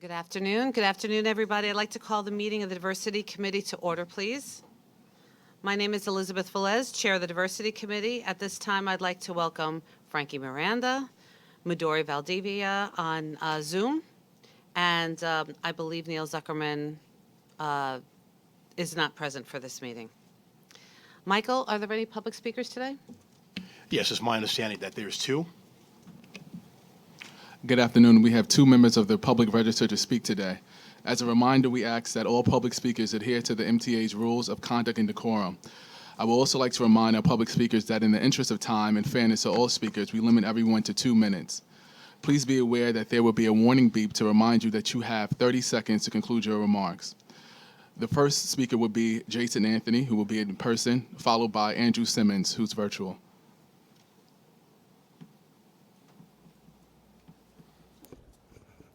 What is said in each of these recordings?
Good afternoon. Good afternoon, everybody. I'd like to call the meeting of the Diversity Committee to order, please. My name is Elizabeth Velez, Chair of the Diversity Committee. At this time, I'd like to welcome Frankie Miranda, Midori Valdivia on Zoom, and I believe Neil Zuckerman is not present for this meeting. Michael, are there any public speakers today? Yes, it's my understanding that there's two. Good afternoon. We have two members of the public register to speak today. As a reminder, we ask that all public speakers adhere to the MTA's rules of conduct and decorum. I would also like to remind our public speakers that in the interest of time and fairness to all speakers, we limit everyone to 2 minutes. Please be aware that there will be a warning beep to remind you that you have 30 seconds to conclude your remarks. The first speaker will be Jason Anthony, who will be in person, followed by Andrew Simmons, who's virtual.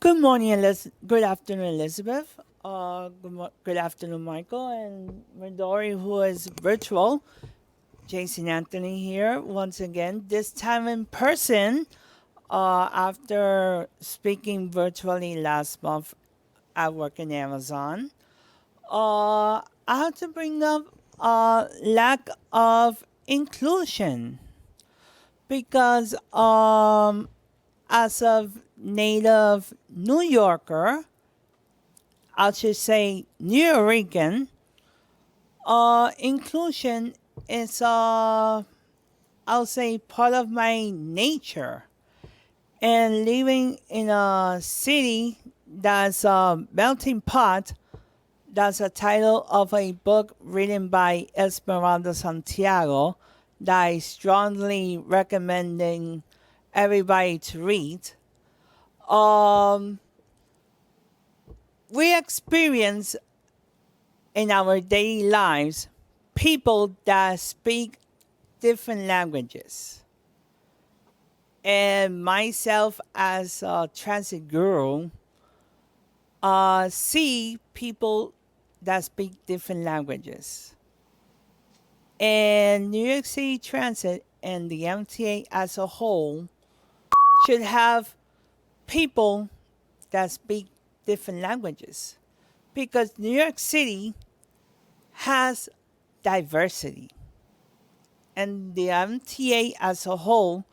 Good morning, good afternoon, Elizabeth. Good afternoon, Michael and Midori, who is virtual. Jason Anthony here once again, this time in person after speaking virtually last month at work in Amazon. I have to bring up lack of inclusion because as a native New Yorker, I should say New Yorker, inclusion is, I'll say, part of my nature. And living in a city that's a melting pot, that's a title of a book written by Esmeralda Santiago that I strongly recommending everybody to read. We experience in our daily lives people that speak different languages. And myself as a transit girl, see people that speak different languages. And New York City Transit and the MTA as a whole should have people that speak different languages, because New York City has diversity, and the MTA as a whole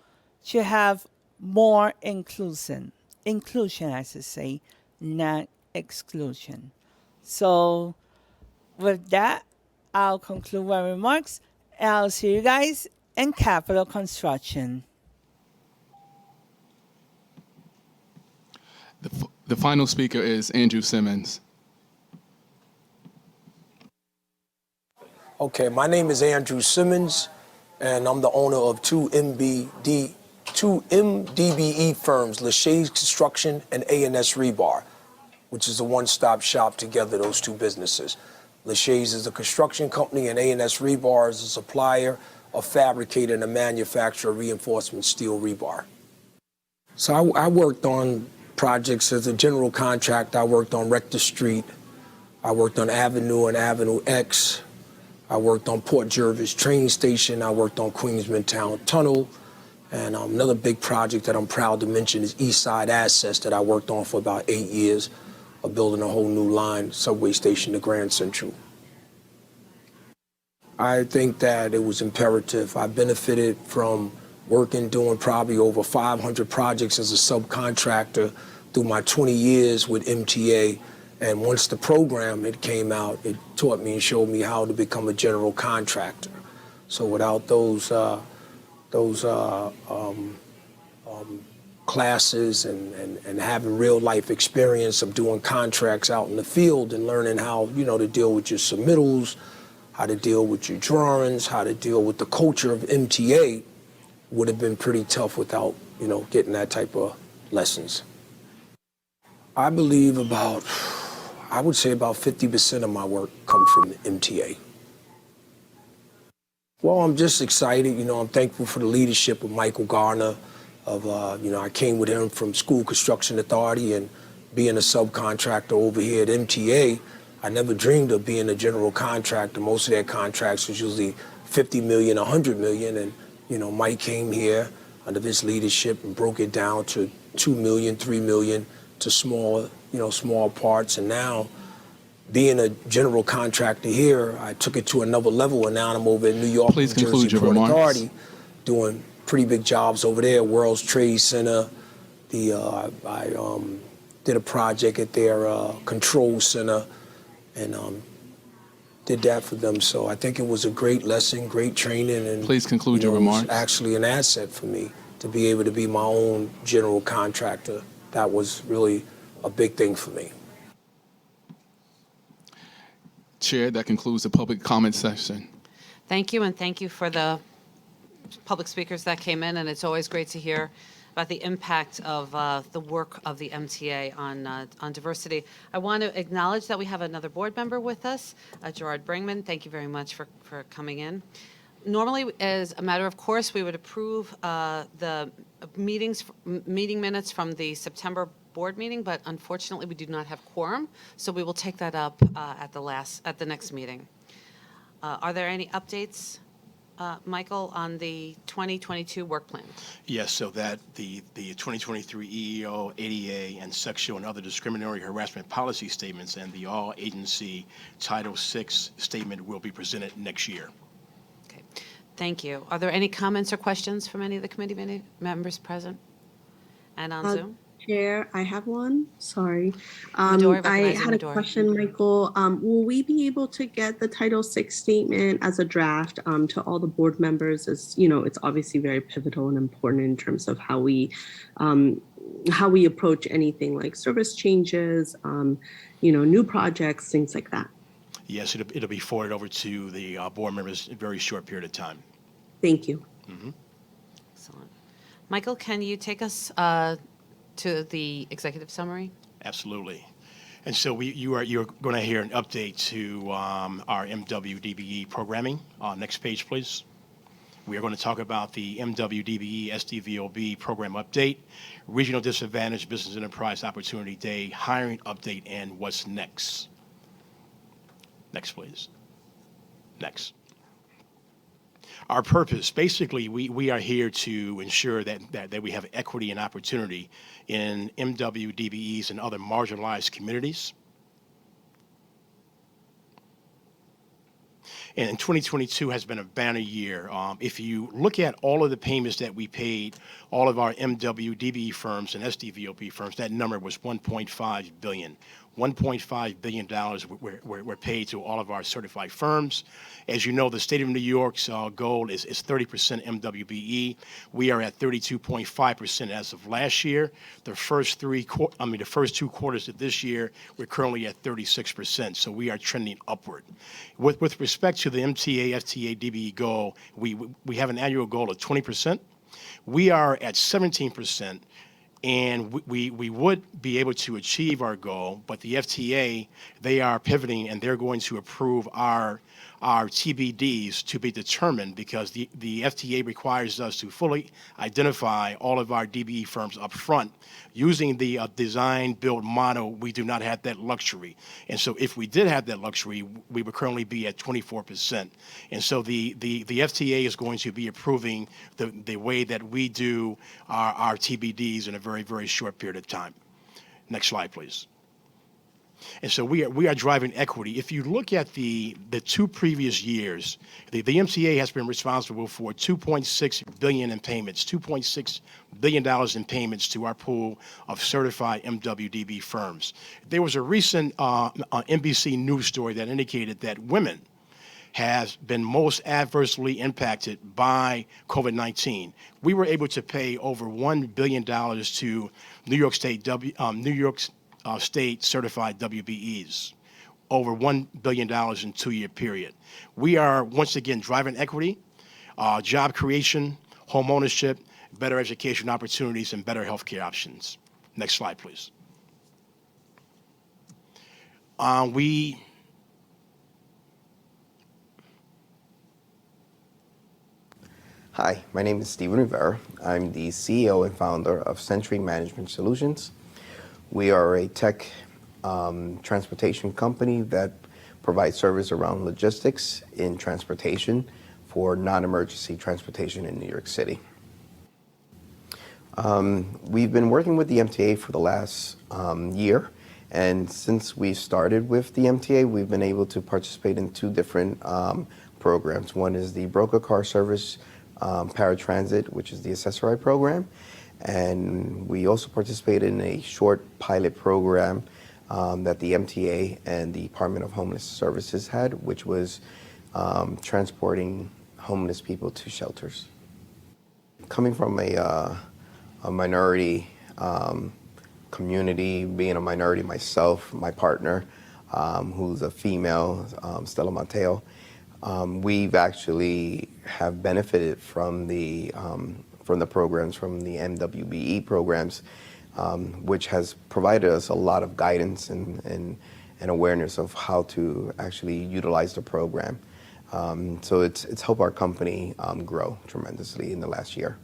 should have more inclusion, I should say, not exclusion. So with that, I'll conclude my remarks, and I'll see you guys in Capitol Construction. The final speaker is Andrew Simmons. Okay, my name is Andrew Simmons, and I'm the owner of two MDBE firms, Lachey's Construction and A&S Rebar, which is a one-stop shop together, those two businesses. Lachey's is a construction company, and A&S Rebar is a supplier, a fabricator, and a manufacturer of reinforcement steel rebar. So I worked on projects as a general contractor. I worked on Rector Street. I worked on Avenue and Avenue X. I worked on Port Jervis train station. I worked on Queens Midtown Tunnel. And another big project that I'm proud to mention is East Side Access that I worked on for about 8 years of building a whole new line, subway station to Grand Central. I think that it was imperative. I benefited from doing probably over 500 projects as a subcontractor through my 20 years with MTA. And once the program came out, it taught me and showed me how to become a general contractor. So without those classes and having real life experience of doing contracts out in the field and learning how, to deal with your submittals, how to deal with your drawings, how to deal with the culture of MTA, would have been pretty tough without, getting that type of lessons. I believe I would say about 50% of my work comes from the MTA. Well, I'm just excited. I'm thankful for the leadership of Michael Garner. I came with him from School Construction Authority, and being a subcontractor over here at MTA, I never dreamed of being a general contractor. Most of their contracts was usually $50 million, $100 million, and Mike came here under his leadership and broke it down to $2 million, $3 million, to to small parts. And now, being a general contractor here, I took it to another level, and now I'm over in New York, Please New conclude Jersey your Port remarks. Authority, doing pretty big jobs over there. World's Trade Center. I did a project at their control center, and did that for them. So I think it was a great lesson, great training, and Please conclude your it was remarks. actually an asset for me to be able to be my own general contractor. That was really a big thing for me. Chair, that concludes the public comment session. Thank you, and thank you for the public speakers that came in, and it's always great to hear about the impact of the work of the MTA on diversity. I want to acknowledge that we have another board member with us, Gerard Bringman. Thank you very much for coming in. Normally, as a matter of course, we would approve the meeting minutes from the September board meeting, but unfortunately, we do not have quorum, so we will take that up at the next meeting. Are there any updates, Michael, on the 2022 work plan? Yes, so that the 2023 EEO, ADA, and sexual and other discriminatory harassment policy statements and the all-agency Title VI statement will be presented next year. Okay, thank you. Are there any comments or questions from any of the committee members present and on Zoom? Chair, I have one. Sorry. Medora, I recognizing had a Medora. question, Michael. Will we be able to get the Title VI statement as a draft to all the board members? As you know, it's obviously very pivotal and important in terms of how we approach anything like service changes, new projects, things like that. Yes, it'll be forwarded over to the board members in a very short period of time. Thank you. Excellent. Michael, can you take us to the executive summary? Absolutely. And so you're going to hear an update to our MWDBE programming. Next page, please. We are going to talk about the MWDBE SDVOB program update, Regional Disadvantage Business Enterprise Opportunity Day, hiring update, and what's next. Next, please. Next. Our purpose, basically, we are here to ensure that we have equity and opportunity in MWDBEs and other marginalized communities. And 2022 has been a banner year. If you look at all of the payments that we paid, all of our MWDBE firms and SDVOP firms, that number was $1.5 billion. $1.5 billion were paid to all of our certified firms. As you know, the state of New York's goal is 30% MWBE. We are at 32.5% as of last year. The first two quarters of this year, we're currently at 36%. So we are trending upward. With respect to the MTA, FTA, DBE goal, we have an annual goal of 20%. We are at 17%. And we would be able to achieve our goal, but the FTA, they are pivoting and they're going to approve our TBDs to be determined because the FTA requires us to fully identify all of our DBE firms up front. Using the design build model, we do not have that luxury. And so if we did have that luxury, we would currently be at 24%. And so the FTA is going to be approving the way that we do our TBDs in a very, very short period of time. Next slide, please. And so we are driving equity. If you look at the two previous years, the MTA has been responsible for $2.6 billion in payments, $2.6 billion in payments to our pool of certified MWDB firms. There was a recent NBC News story that indicated that women has been most adversely impacted by COVID-19. We were able to pay over $1 billion to New York State certified WBEs, over $1 billion in a 2-year period. We are once again driving equity, job creation, home ownership, better education opportunities, and better healthcare options. Next slide, please. Hi, my name is Steven Rivera. I'm the CEO and founder of Century Management Solutions. We are a tech transportation company that provides service around logistics in transportation for non-emergency transportation in New York City. We've been working with the MTA for the last year, and since we started with the MTA, we've been able to participate in two different programs. One is the broker car service paratransit, which is the accessory program, and we also participated in a short pilot program that the MTA and the Department of Homeless Services had, which was transporting homeless people to shelters. Coming from a minority community, being a minority myself, my partner, who's a female, Stella Mateo, we've actually have benefited from the programs, from the MWBE programs, which has provided us a lot of guidance and awareness of how to actually utilize the program. So it's helped our company grow tremendously in the last year.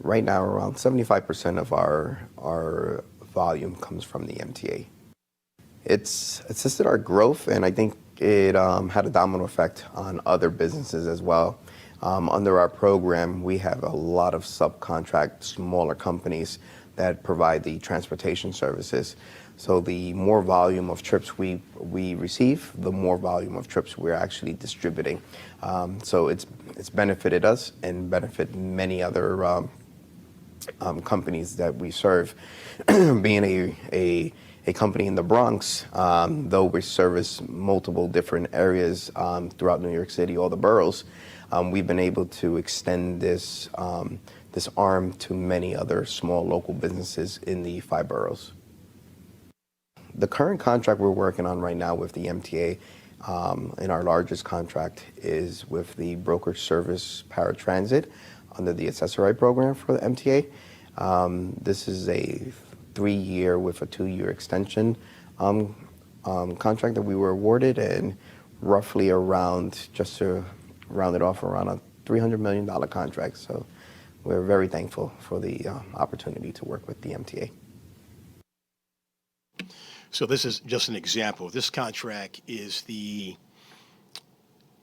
Right now, around 75% of our volume comes from the MTA. It's assisted our growth, and I think it had a domino effect on other businesses as well. Under our program, we have a lot of subcontract smaller companies that provide the transportation services. So the more volume of trips we receive, the more volume of trips we're actually distributing. So it's benefited us and benefited many other companies that we serve. Being a company in the Bronx, though we service multiple different areas throughout New York City, all the boroughs, we've been able to extend this arm to many other small local businesses in the 5 boroughs. The current contract we're working on right now with the MTA, and our largest contract, is with the broker service paratransit under the accessory program for the MTA. This is a 3-year with a 2-year extension contract that we were awarded, and roughly around, just to round it off, around a $300 million contract. So we're very thankful for the opportunity to work with the MTA. So this is just an example. This contract is the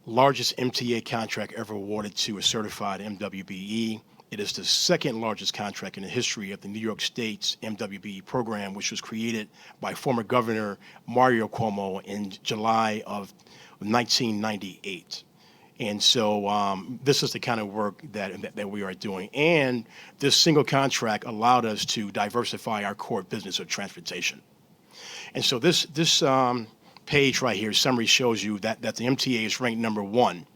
largest MTA contract ever awarded to a certified MWBE. It is the second largest contract in the history of the New York State's MWBE program, which was created by former Governor Mario Cuomo in July of 1998. And so this is the kind of work that we are doing. And this single contract allowed us to diversify our core business of transportation. And so this page right here, summary, shows you that the MTA is ranked #1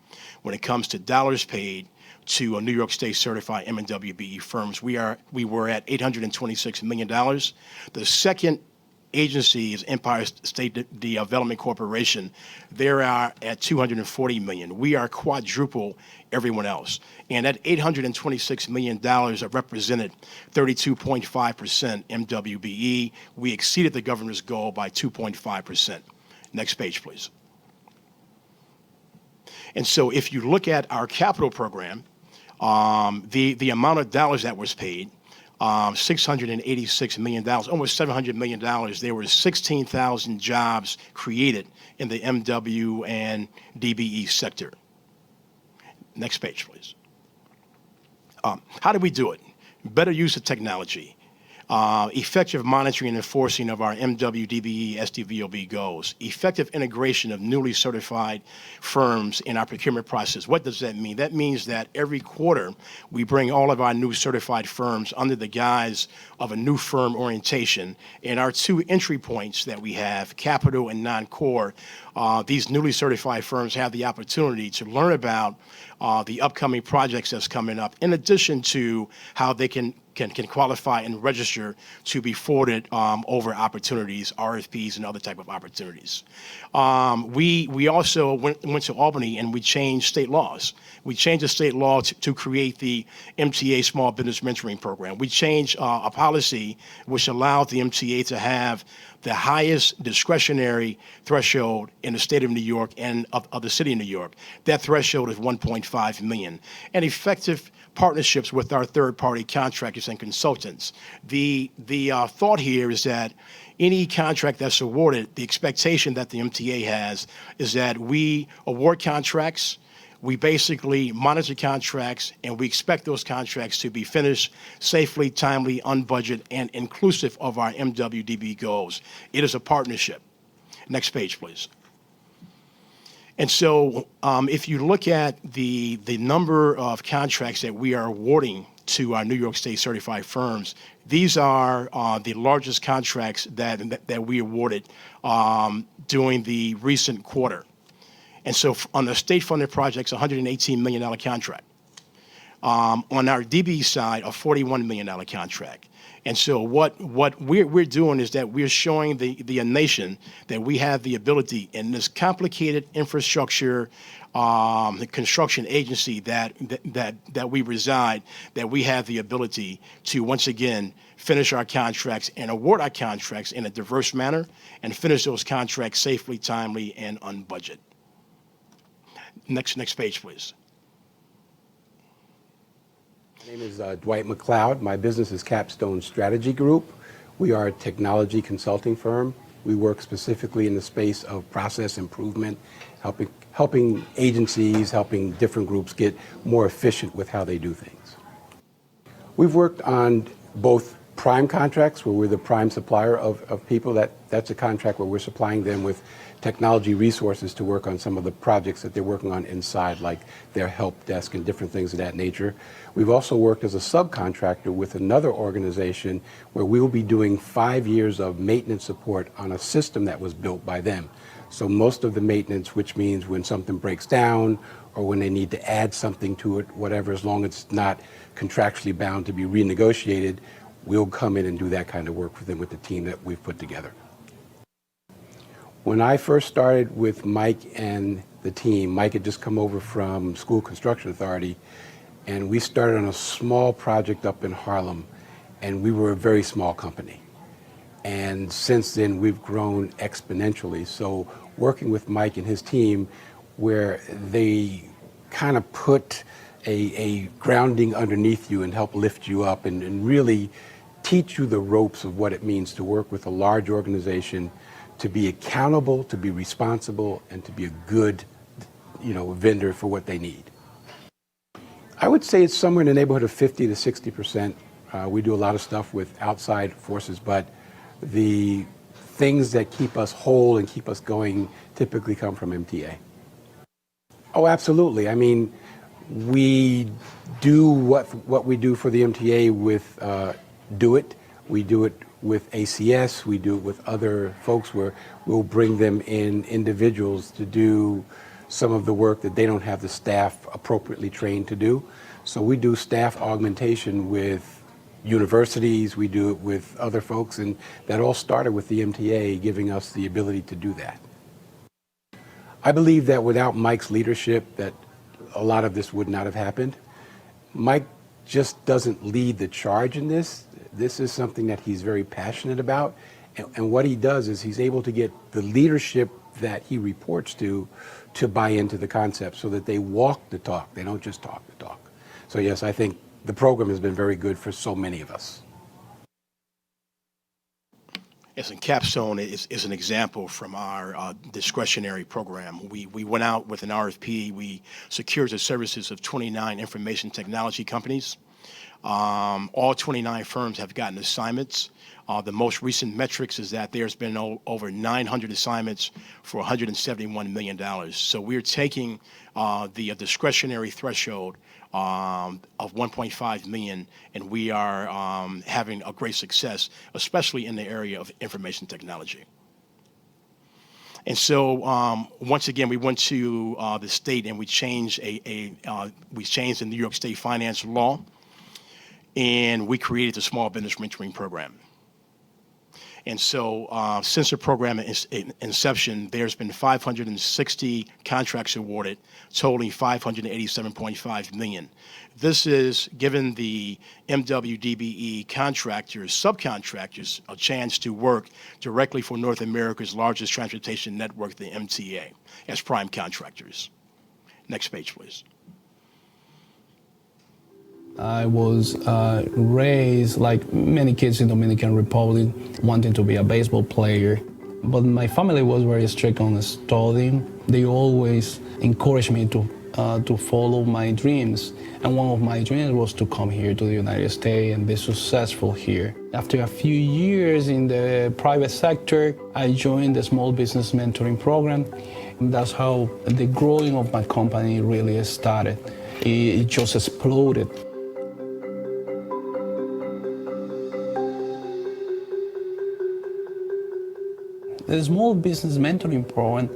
when it comes to dollars paid to a New York State certified MWBE firms. We were at $826 million. The second agency is Empire State Development Corporation. They are at $240 million. We are quadruple everyone else. And that $826 million represented 32.5% MWBE. We exceeded the governor's goal by 2.5%. Next page, please. And so if you look at our capital program, the amount of dollars that was paid, $686 million, almost $700 million. There were 16,000 jobs created in the MW and DBE sector. Next page, please. How did we do it? Better use of technology, effective monitoring and enforcing of our MW, DBE, SDVOB goals, effective integration of newly certified firms in our procurement process. What does that mean? That means that every quarter we bring all of our new certified firms under the guise of a new firm orientation. And our 2 entry points that we have, capital and non-core, these newly certified firms have the opportunity to learn about the upcoming projects that's coming up, in addition to how they can qualify and register to be forwarded over opportunities, RFPs, and other type of opportunities. We also went to Albany and we changed state laws. We changed the state law to create the MTA Small Business Mentoring Program. We changed a policy which allowed the MTA to have the highest discretionary threshold in the state of New York and of the city of New York. That threshold is $1.5 million. And effective partnerships with our third-party contractors and consultants. The thought here is that any contract that's awarded, the expectation that the MTA has is that we award contracts, We basically monitor contracts, and we expect those contracts to be finished safely, timely, on budget, and inclusive of our MWDB goals. It is a partnership. Next page, please. And so if you look at the number of contracts that we are awarding to our New York State certified firms, these are the largest contracts that we awarded during the recent quarter. And so on the state-funded projects, $118 million contract. On our DB side, a $41 million contract. And so what we're doing is that we're showing the nation that we have the ability in this complicated infrastructure the construction agency that we reside, that we have the ability to once again finish our contracts and award our contracts in a diverse manner and finish those contracts safely, timely, and on budget. Next page, please. My name is Dwight McLeod. My business is Capstone Strategy Group. We are a technology consulting firm. We work specifically in the space of process improvement, helping agencies, helping different groups get more efficient with how they do things. We've worked on both prime contracts, where we're the prime supplier of people. That's a contract where we're supplying them with technology resources to work on some of the projects that they're working on inside, like their help desk and different things of that nature. We've also worked as a subcontractor with another organization where we will be doing 5 years of maintenance support on a system that was built by them. So most of the maintenance, which means when something breaks down or when they need to add something to it, whatever, as long as it's not contractually bound to be renegotiated, we'll come in and do that kind of work for them with the team that we've put together. When I first started with Mike and the team, Mike had just come over from School Construction Authority, and we started on a small project up in Harlem, and we were a very small company. And since then, we've grown exponentially. So working with Mike and his team, where they kind of put a grounding underneath you and help lift you up and really teach you the ropes of what it means to work with a large organization, to be accountable, to be responsible, and to be a good, vendor for what they need. I would say it's somewhere in the neighborhood of 50 to 60%. We do a lot of stuff with outside forces, but the things that keep us whole and keep us going typically come from MTA. Oh, absolutely. I mean, we do what we do for the MTA with Do It. We do it with ACS. We do it with other folks where we'll bring them in individuals to do some of the work that they don't have the staff appropriately trained to do. So we do staff augmentation with universities, we do it with other folks, and that all started with the MTA giving us the ability to do that. I believe that without Mike's leadership, that a lot of this would not have happened. Mike just doesn't lead the charge in this. This is something that he's very passionate about, and what he does is he's able to get the leadership that he reports to buy into the concept so that they walk the talk. They don't just talk the talk. So yes, I think the program has been very good for so many of us. Yes, and Capstone is an example from our discretionary program. We went out with an RFP. We secured the services of 29 information technology companies. All 29 firms have gotten assignments. The most recent metrics is that there's been over 900 assignments for $171 million. So we're taking the discretionary threshold of 1.5 million, and we are having a great success, especially in the area of information technology. And so once again, we went to the state and we changed we changed the New York State finance law, and we created the Small Business Mentoring Program. And so since the program inception, there's been 560 contracts awarded, totaling $587.5 million. This is giving the MWDBE contractors, subcontractors, a chance to work directly for North America's largest transportation network, the MTA, as prime contractors. Next page, please. I was raised, like many kids in Dominican Republic, wanting to be a baseball player. But my family was very strict on studying. They always encouraged me to to follow my dreams. And one of my dreams was to come here to the United States and be successful here. After a few years in the private sector, I joined the Small Business Mentoring Program. And that's how the growing of my company really started. It just exploded. The Small Business Mentoring Program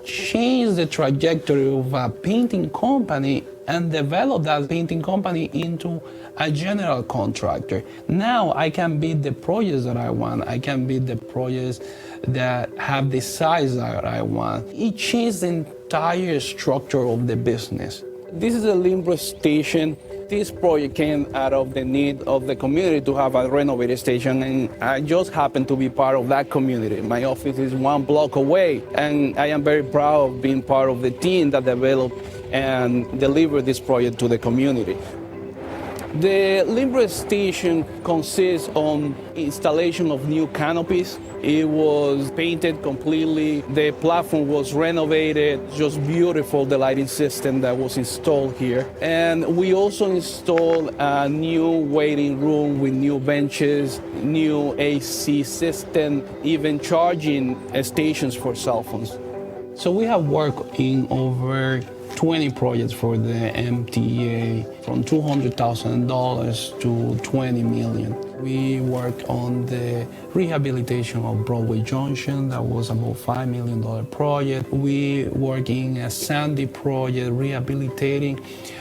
changed the trajectory of a painting company and developed that painting company into a general contractor. Now I can bid the projects that I want. I can bid the projects that have the size that I want. It changed the entire structure of the business. This is a limbo station. This project came out of the need of the community to have a renovated station, and I just happen to be part of that community. My office is 1 block away, and I am very proud of being part of the team that developed and delivered this project to the community. The limbo station consists on installation of new canopies. It was painted completely. The platform was renovated, just beautiful, the lighting system that was installed here. And we also installed a new waiting room with new benches, new AC system, even charging stations for cell phones. So we have worked in over 20 projects for the MTA, from $200,000 to $20 million. We worked on the rehabilitation of Broadway Junction. That was about $5 million project. We worked in a Sandy project, rehabilitating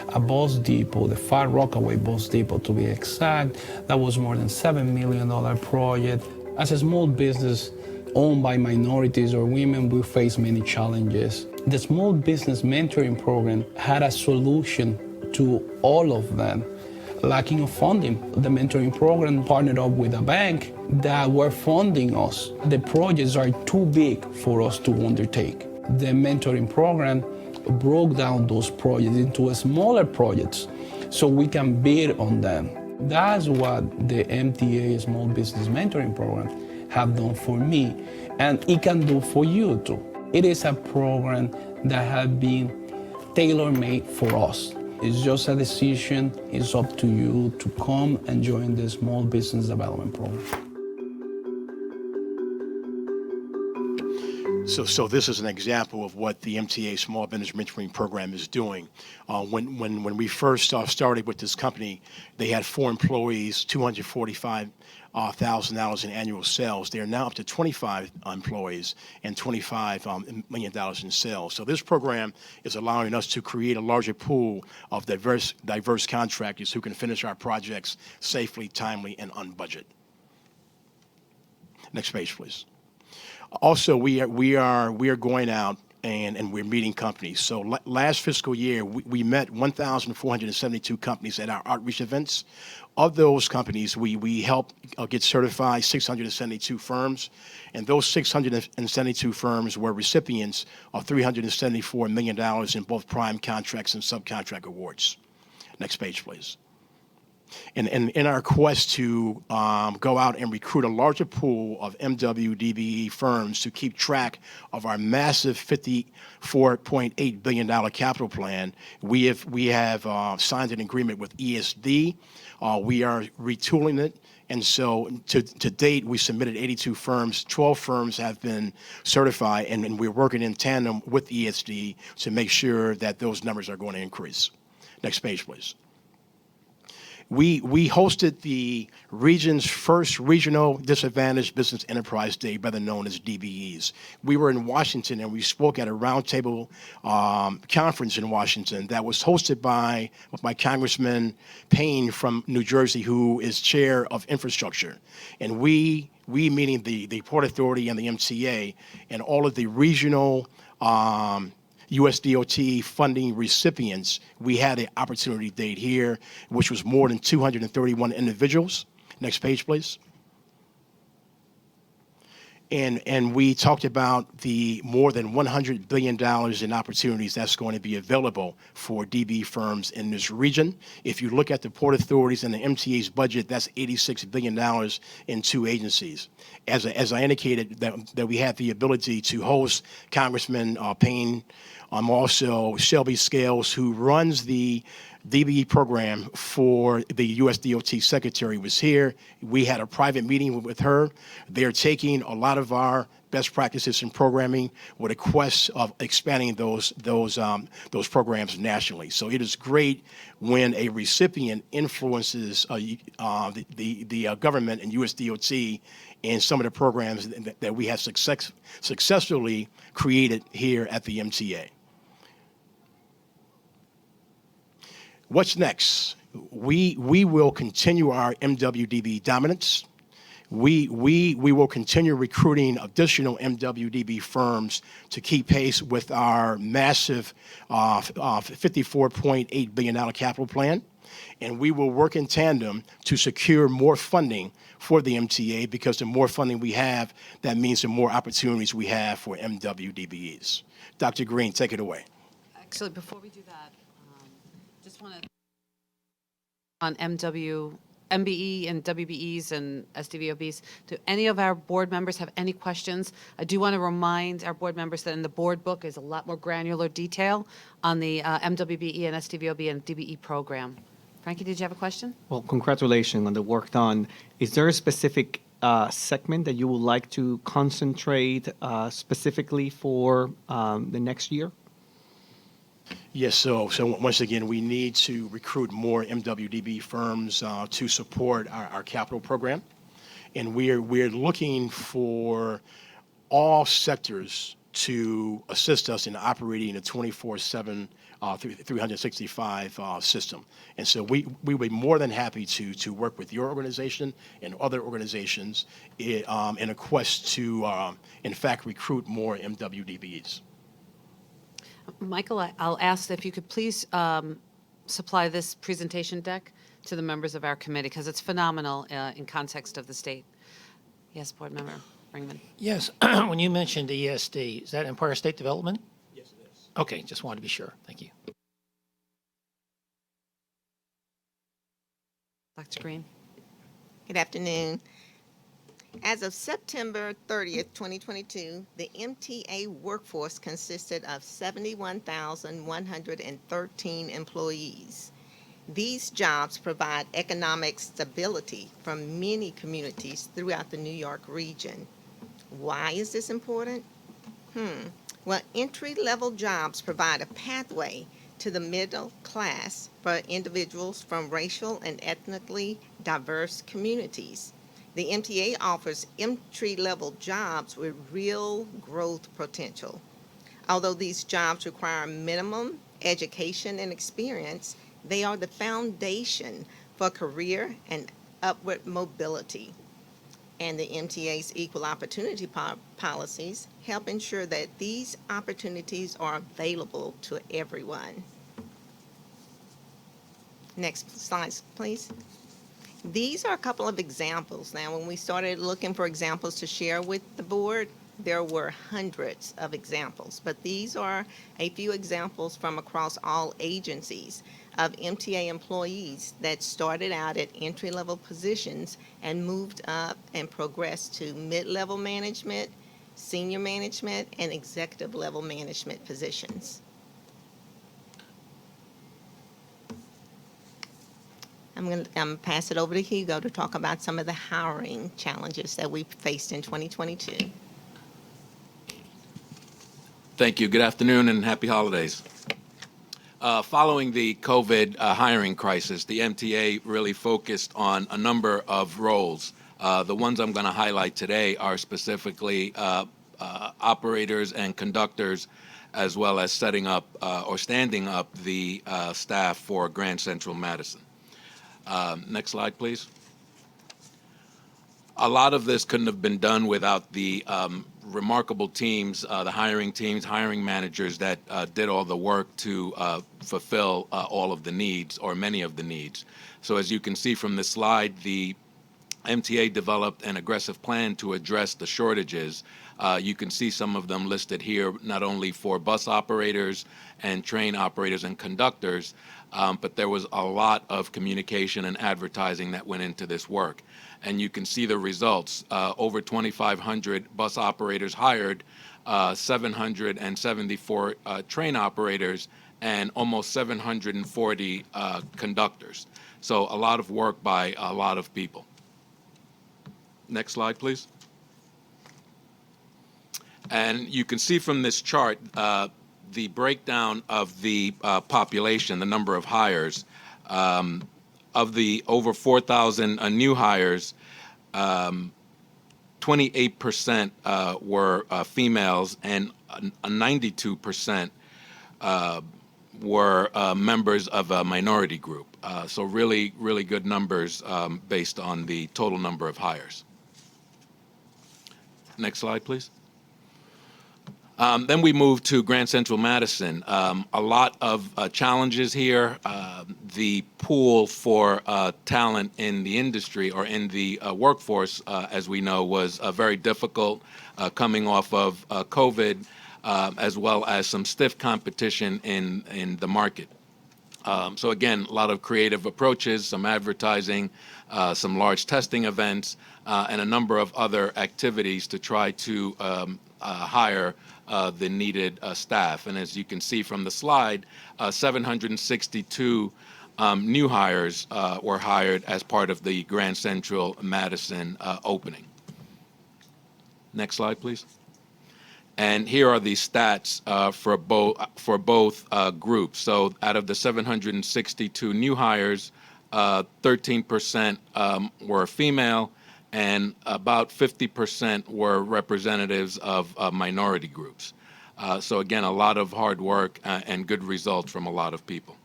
a bus depot, the Far Rockaway bus depot to be exact. That was more than $7 million project. As a small business owned by minorities or women, we face many challenges. The Small Business Mentoring Program had a solution to all of them. Lacking of funding, the mentoring program partnered up with a bank that were funding us. The projects are too big for us to undertake. The mentoring program broke down those projects into smaller projects so we can bid on them. That's what the MTA Small Business Mentoring Program have done for me, and it can do for you too. It is a program that has been tailor-made for us. It's just a decision. It's up to you to come and join the Small Business Development Program. So this is an example of what the MTA Small Business Mentoring Program is doing. When we first started with this company, they had 4 employees, $245,000 in annual sales. They are now up to 25 employees and $25 million in sales. So this program is allowing us to create a larger pool of diverse contractors who can finish our projects safely, timely, and on budget. Next page, please. Also, we are going out and we're meeting companies. So last fiscal year, we met 1,472 companies at our outreach events. Of those companies, we helped get certified 672 firms, and those 672 firms were recipients of $374 million in both prime contracts and subcontract awards. Next page, please. And in our quest to go out and recruit a larger pool of MWDBE firms to keep track of our massive $54.8 billion capital plan, we have signed an agreement with ESD. We are retooling it. And so to date, we submitted 82 firms. 12 firms have been certified, and we're working in tandem with ESD to make sure that those numbers are going to increase. Next page, please. We hosted the region's first Regional Disadvantaged Business Enterprise Day, better known as DBEs. We were in Washington, and we spoke at a roundtable conference in Washington that was hosted by Congressman Payne from New Jersey, who is chair of infrastructure. And we meaning the Port Authority and the MTA and all of the regional USDOT funding recipients, we had an opportunity date here, which was more than 231 individuals. Next page, please. And we talked about the more than $100 billion in opportunities that's going to be available for DB firms in this region. If you look at the Port Authorities and the MTA's budget, that's $86 billion in two agencies. As I indicated, that we had the ability to host Congressman Payne, also Shelby Scales, who runs the DBE program for the U.S. DOT secretary, was here. We had a private meeting with her. They're taking a lot of our best practices in programming with a quest of expanding those programs nationally. So it is great when a recipient influences the government and U.S. DOT in some of the programs that we have successfully created here at the MTA. What's next? We will continue our MWDB dominance. We will continue recruiting additional MWDB firms to keep pace with our massive $54.8 billion capital plan. And we will work in tandem to secure more funding for the MTA, because the more funding we have, that means the more opportunities we have for MWDBs. Dr. Green, take it away. Actually, before we do that, just want to on MBE and WBEs and SDVOBs. Do any of our board members have any questions? I do want to remind our board members that in the board book is a lot more granular detail on the MWBE and SDVOB and DBE program. Frankie, did you have a question? Well, congratulations on the work done. Is there a specific segment that you would like to concentrate specifically for the next year? Yes, so once again, we need to recruit more MWDB firms to support our capital program. And we're looking for all sectors to assist us in operating a 24/7, 365 system. And so we would be more than happy to work with your organization and other organizations in a quest to, in fact, recruit more MWDBs. Michael, I'll ask if you could please supply this presentation deck to the members of our committee, because it's phenomenal in context of the state. Yes, Board Member Ringman. Yes, when you mentioned ESD, is that Empire State Development? Yes, it is. Okay, just wanted to be sure. Thank you. Dr. Green. Good afternoon. As of September 30th, 2022, the MTA workforce consisted of 71,113 employees. These jobs provide economic stability for many communities throughout the New York region. Why is this important? Well, entry-level jobs provide a pathway to the middle class for individuals from racial and ethnically diverse communities. The MTA offers entry-level jobs with real growth potential. Although these jobs require minimum education and experience, they are the foundation for career and upward mobility. And the MTA's equal opportunity policies help ensure that these opportunities are available to everyone. Next slide, please. These are a couple of examples. Now, when we started looking for examples to share with the board, there were hundreds of examples, but these are a few examples from across all agencies of MTA employees that started out at entry-level positions and moved up and progressed to mid-level management, senior management, and executive-level management positions. I'm going to pass it over to Hugo to talk about some of the hiring challenges that we faced in 2022. Thank you. Good afternoon and happy holidays. Following the COVID hiring crisis, the MTA really focused on a number of roles. The ones I'm going to highlight today are specifically operators and conductors, as well as setting up or standing up the staff for Grand Central Madison. Next slide, please. A lot of this couldn't have been done without the remarkable teams, the hiring teams, hiring managers that did all the work to fulfill all of the needs or many of the needs. So as you can see from this slide, the MTA developed an aggressive plan to address the shortages. You can see some of them listed here, not only for bus operators and train operators and conductors, but there was a lot of communication and advertising that went into this work. And you can see the results. Over 2,500 bus operators hired, 774 train operators, and almost 740 conductors. So a lot of work by a lot of people. Next slide, please. And you can see from this chart the breakdown of the population, the number of hires. Of the over 4,000 new hires, 28% were females, and 92% were members of a minority group. So really, really good numbers based on the total number of hires. Next slide, please. Then we move to Grand Central Madison. A lot of challenges here. The pool for talent in the industry or in the workforce, as we know, was very difficult coming off of COVID, as well as some stiff competition in the market. So again, a lot of creative approaches, some advertising, some large testing events, and a number of other activities to try to hire the needed staff. And as you can see from the slide, 762 new hires were hired as part of the Grand Central Madison opening. Next slide, please. And here are the stats for both groups. So out of the 762 new hires, 13% were female, and about 50% were representatives of minority groups. So again, a lot of hard work and good results from a lot of people.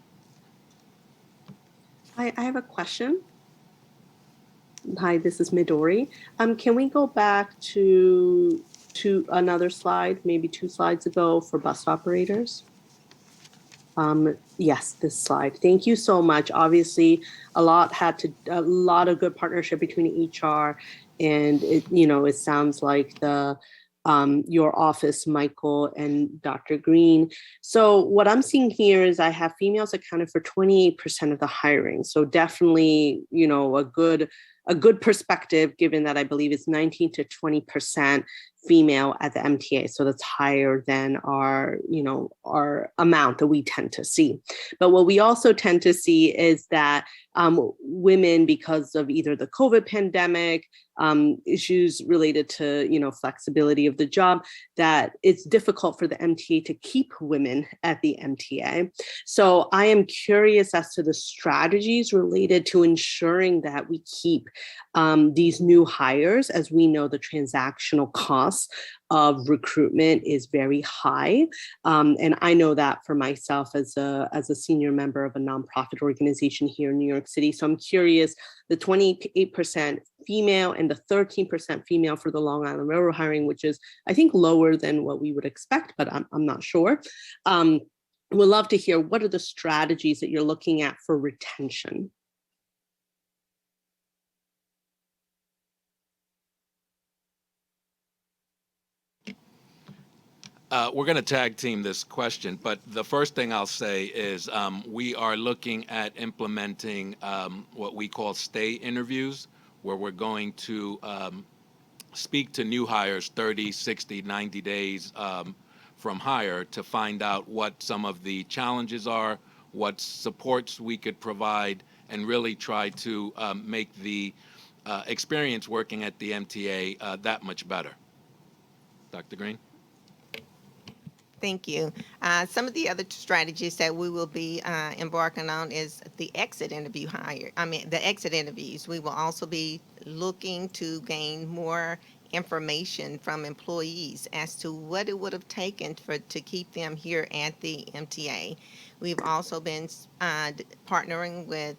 I have a question. Hi, this is Midori. Can we go back to another slide, maybe 2 slides ago, for bus operators? Yes, this slide. Thank you so much. Obviously, a lot of good partnership between HR and it sounds like your office, Michael and Dr. Green. So what I'm seeing here is I have females accounted for 28% of the hiring. So definitely, a good perspective, given that I believe it's 19 to 20% female at the MTA. So that's higher than our amount that we tend to see. But what we also tend to see is that women, because of either the COVID pandemic, issues related to, flexibility of the job, that it's difficult for the MTA to keep women at the MTA. So I am curious as to the strategies related to ensuring that we keep these new hires. As we know, the transactional costs of recruitment is very high. And I know that for myself as a senior member of a nonprofit organization here in New York City. So I'm curious, the 28% female and the 13% female for the Long Island Railroad hiring, which is, I think, lower than what we would expect, but I'm not sure. Would love to hear, what are the strategies that you're looking at for retention? We're going to tag team this question, but the first thing I'll say is we are looking at implementing what we call stay interviews, where we're going to speak to new hires 30, 60, 90 days from hire to find out what some of the challenges are, what supports we could provide, and really try to make the experience working at the MTA that much better. Dr. Green? Thank you. Some of the other strategies that we will be embarking on is the exit interviews. We will also be looking to gain more information from employees as to what it would have taken to keep them here at the MTA. We've also been partnering with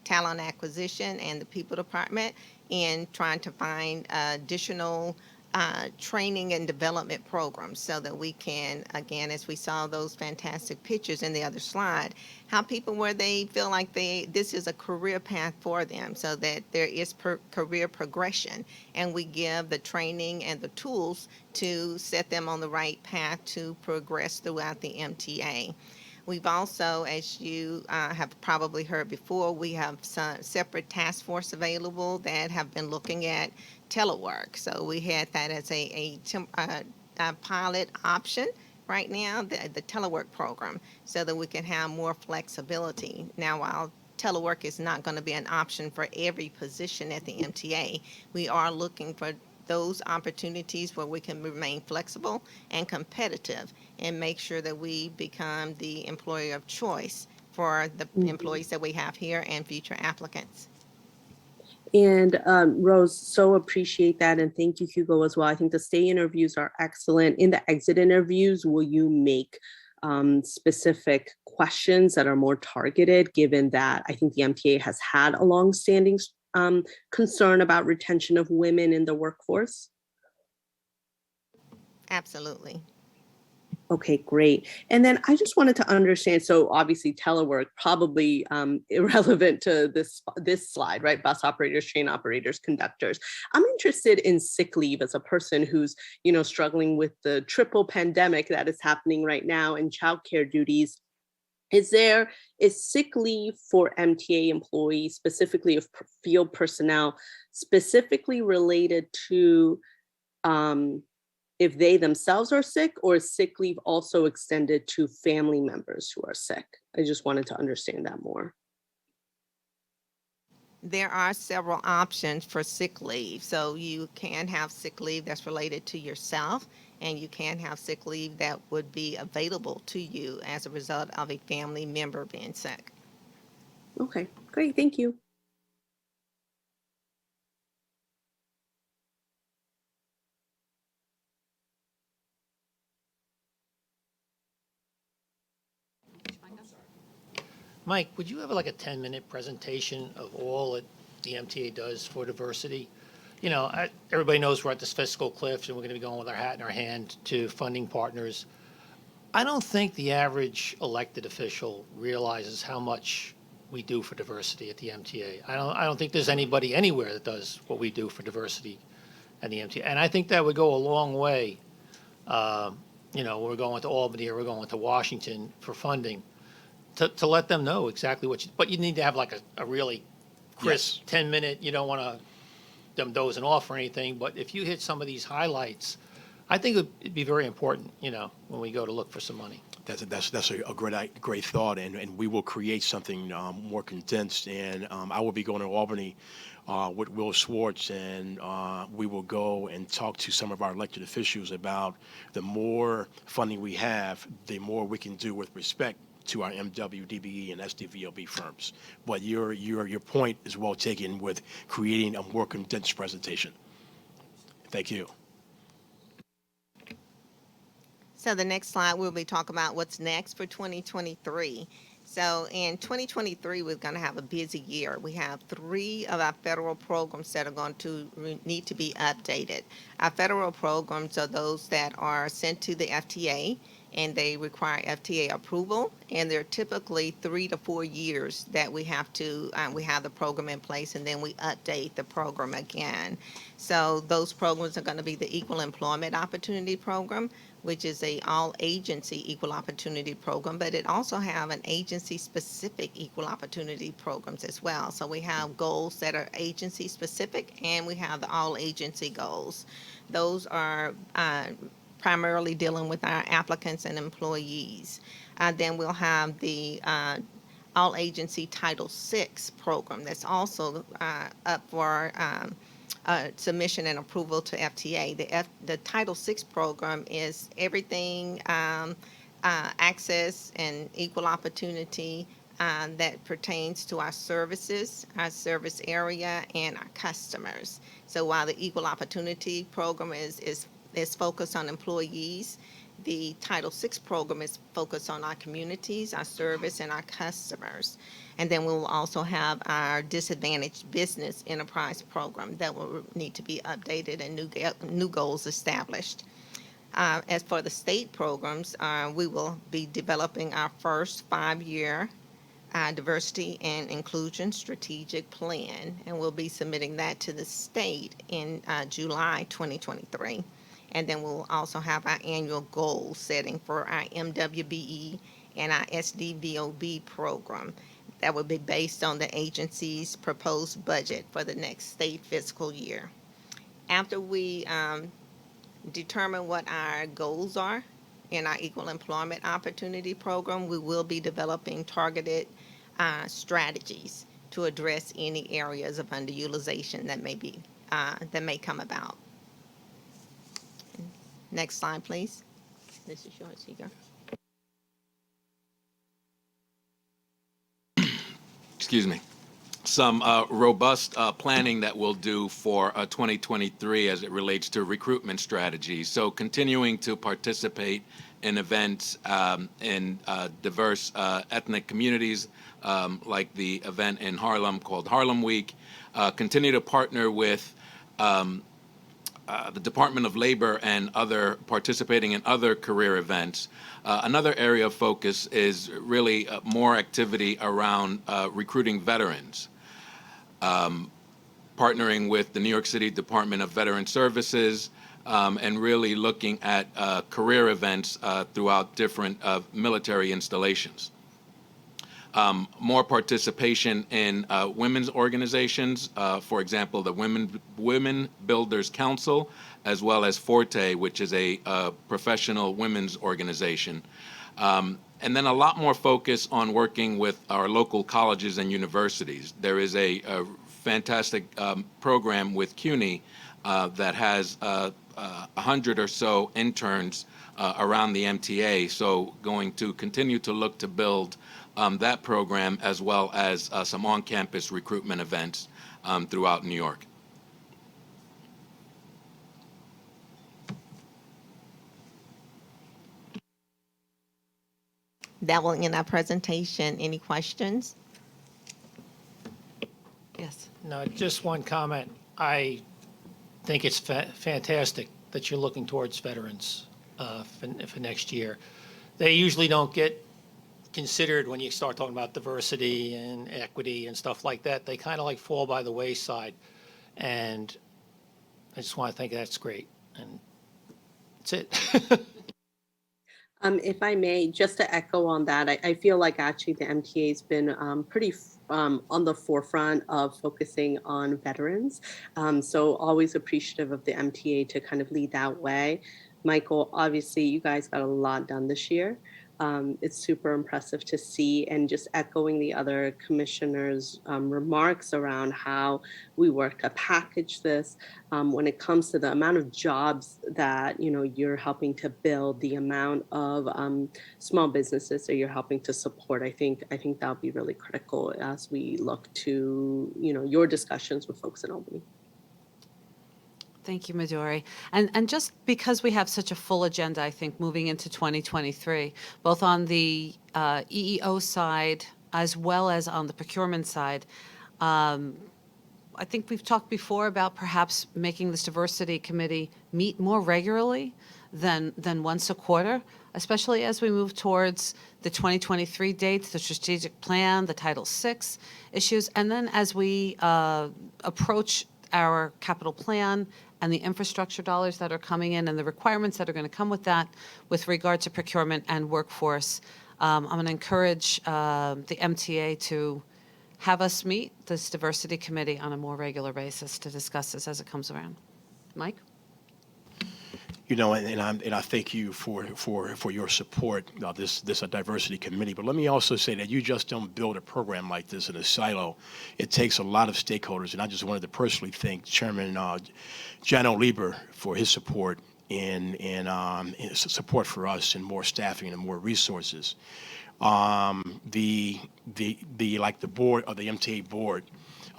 talent acquisition and the people department in trying to find additional training and development programs so that we can, again, as we saw those fantastic pictures in the other slide, have people where they feel like this is a career path for them so that there is career progression, and we give the training and the tools to set them on the right path to progress throughout the MTA. We've also, as you have probably heard before, we have some separate task force available that have been looking at telework. So we had that as a pilot option right now, the telework program, so that we can have more flexibility. Now, while telework is not going to be an option for every position at the MTA, we are looking for those opportunities where we can remain flexible and competitive and make sure that we become the employer of choice for the employees that we have here and future applicants. And Rose, so appreciate that. And thank you, Hugo, as well. I think the stay interviews are excellent. In the exit interviews, will you make specific questions that are more targeted, given that I think the MTA has had a longstanding concern about retention of women in the workforce? Absolutely. Okay, great. And then I just wanted to understand, so obviously telework, probably irrelevant to this slide, right? Bus operators, train operators, conductors. I'm interested in sick leave as a person who's, struggling with the triple pandemic that is happening right now and childcare duties. Is sick leave for MTA employees, specifically of field personnel, specifically related to if they themselves are sick, or is sick leave also extended to family members who are sick? I just wanted to understand that more. There are several options for sick leave. So you can have sick leave that's related to yourself, and you can have sick leave that would be available to you as a result of a family member being sick. Okay, great. Thank you. Mike, would you have like a 10-minute presentation of all that the MTA does for diversity? Everybody knows we're at this fiscal cliff and we're going to be going with our hat in our hand to funding partners. I don't think the average elected official realizes how much we do for diversity at the MTA. I don't think there's anybody anywhere that does what we do for diversity at the MTA. And I think that would go a long way. We're going to Albany or we're going to Washington for funding. To let them know exactly but you need to have like a really crisp 10-minute, you don't want them dozing off or anything, but if you hit some of these highlights, I think it'd be very important, when we go to look for some money. That's a great thought, and we will create something more condensed. And I will be going to Albany with Will Schwartz, and we will go and talk to some of our elected officials about the more funding we have, the more we can do with respect to our MW, DBE, and SDVLB firms. But your point is well taken with creating a more condensed presentation. Thank you. So the next slide, we'll be talking about what's next for 2023. So in 2023, we're going to have a busy year. We have 3 of our federal programs that are going to need to be updated. Our federal programs are those that are sent to the FTA, and they require FTA approval, and they're typically 3 to 4 years that we have the program in place, and then we update the program again. So those programs are going to be the Equal Employment Opportunity Program, which is a all-agency equal opportunity program, but it also have an agency-specific equal opportunity programs as well. So we have goals that are agency-specific, and we have the all-agency goals. Those are primarily dealing with our applicants and employees. Then we'll have the all-agency Title VI program that's also up for submission and approval to FTA. The Title VI program is everything access and equal opportunity that pertains to our services, our service area, and our customers. So while the Equal Opportunity Program is is focused on employees. The Title VI program is focused on our communities, our service, and our customers. And then we will also have our disadvantaged business enterprise program that will need to be updated and new goals established. As for the state programs, we will be developing our first 5-year diversity and inclusion strategic plan, and we'll be submitting that to the state in July 2023. And then we'll also have our annual goal setting for our MWBE and our SDVOB program. That will be based on the agency's proposed budget for the next state fiscal year. After we determine what our goals are in our Equal Employment Opportunity Program, we will be developing targeted strategies to address any areas of underutilization that may come about. Next slide, please. This is yours, Igor. Excuse me. Some robust planning that we'll do for 2023 as it relates to recruitment strategies. So continuing to participate in events in diverse ethnic communities, like the event in Harlem called Harlem Week. Continue to partner with the Department of Labor and participating in other career events. Another area of focus is really more activity around recruiting veterans. Partnering with the New York City Department of Veteran Services and really looking at career events throughout different military installations. More participation in women's organizations, for example, the Women Builders Council, as well as Forte, which is a professional women's organization. And then a lot more focus on working with our local colleges and universities. There is a fantastic program with CUNY that has 100 or so interns around the MTA, so going to continue to look to build that program as well as some on-campus recruitment events throughout New York. That will end our presentation. Any questions? Yes. No, just one comment. I think it's fantastic that you're looking towards veterans for next year. They usually don't get considered when you start talking about diversity and equity and stuff like that. They kind of like fall by the wayside. And I just want to think that's great. And that's it. If I may, just to echo on that, I feel like actually the MTA has been pretty on the forefront of focusing on veterans. So always appreciative of the MTA to kind of lead that way. Michael, obviously you guys got a lot done this year. It's super impressive to see, and just echoing the other commissioners' remarks around how we work to package this when it comes to the amount of jobs that you're helping to build, the amount of small businesses that you're helping to support. I think that'll be really critical as we look to your discussions with folks in Albany. Thank you, Midori. And just because we have such a full agenda, I think, moving into 2023, both on the EEO side as well as on the procurement side, I think we've talked before about perhaps making this diversity committee meet more regularly than once a quarter, especially as we move towards the 2023 dates, the strategic plan, the Title VI issues, and then as we approach our capital plan and the infrastructure dollars that are coming in and the requirements that are going to come with that with regard to procurement and workforce. I'm going to encourage the MTA to have us meet this diversity committee on a more regular basis to discuss this as it comes around. Mike? And I thank you for your support of this diversity committee. But let me also say that you just don't build a program like this in a silo. It takes a lot of stakeholders, and I just wanted to personally thank Chairman Jano Lieber for his support and support for us and more staffing and more resources. The board of the MTA board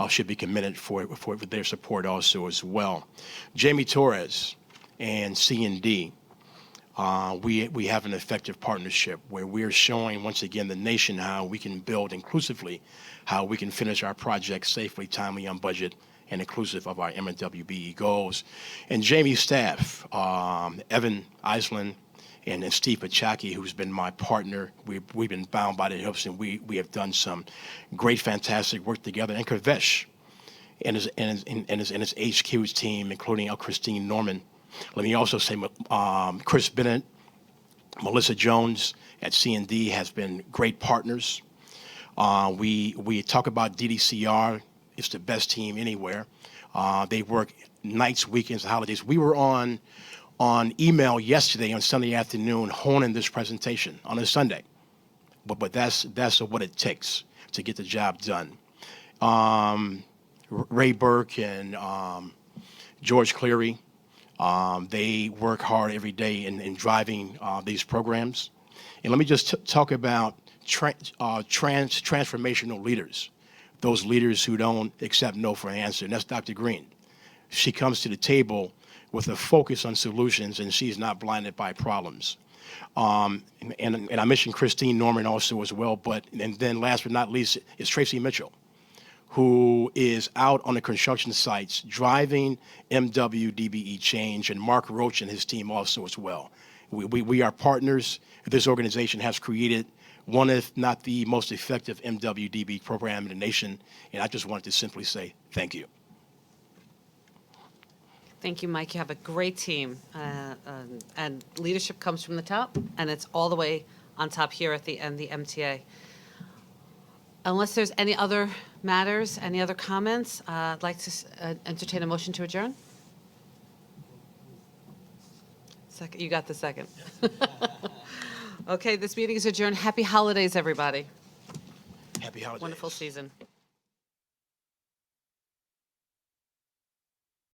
should be committed for their support also as well. Jamie Torres and C&D, we have an effective partnership where we're showing, once again, the nation how we can build inclusively, how we can finish our projects safely, timely, on budget, and inclusive of our MWBE goals. And Jamie's staff, Evan Iceland and Steve Pachaki, who's been my partner, we've been bound by the hips, and we have done some great, fantastic work together. And Kavesh and his HQ's team, including Christine Norman. Let me also say Chris Bennett, Melissa Jones at C&D has been great partners. We talk about DDCR. It's the best team anywhere. They work nights, weekends, holidays. We were on email yesterday on Sunday afternoon honing this presentation on a Sunday. But that's what it takes to get the job done. Ray Burke and George Cleary, they work hard every day in driving these programs. And let me just talk about transformational leaders, those leaders who don't accept no for an answer. And that's Dr. Green. She comes to the table with a focus on solutions, and she's not blinded by problems. And I mentioned Christine Norman also as well, and then last but not least is Tracy Mitchell, who is out on the construction sites driving MWDBE change, and Mark Roach and his team also as well. We are partners. This organization has created one, if not the most effective MWDB program in the nation, and I just wanted to simply say thank you. Thank you, Mike. You have a great team, and leadership comes from the top, and it's all the way on top here at the MTA. Unless there's any other matters, any other comments, I'd like to entertain a motion to adjourn. Second, you got the second. Okay, this meeting is adjourned. Happy holidays, everybody. Happy holidays. Wonderful season.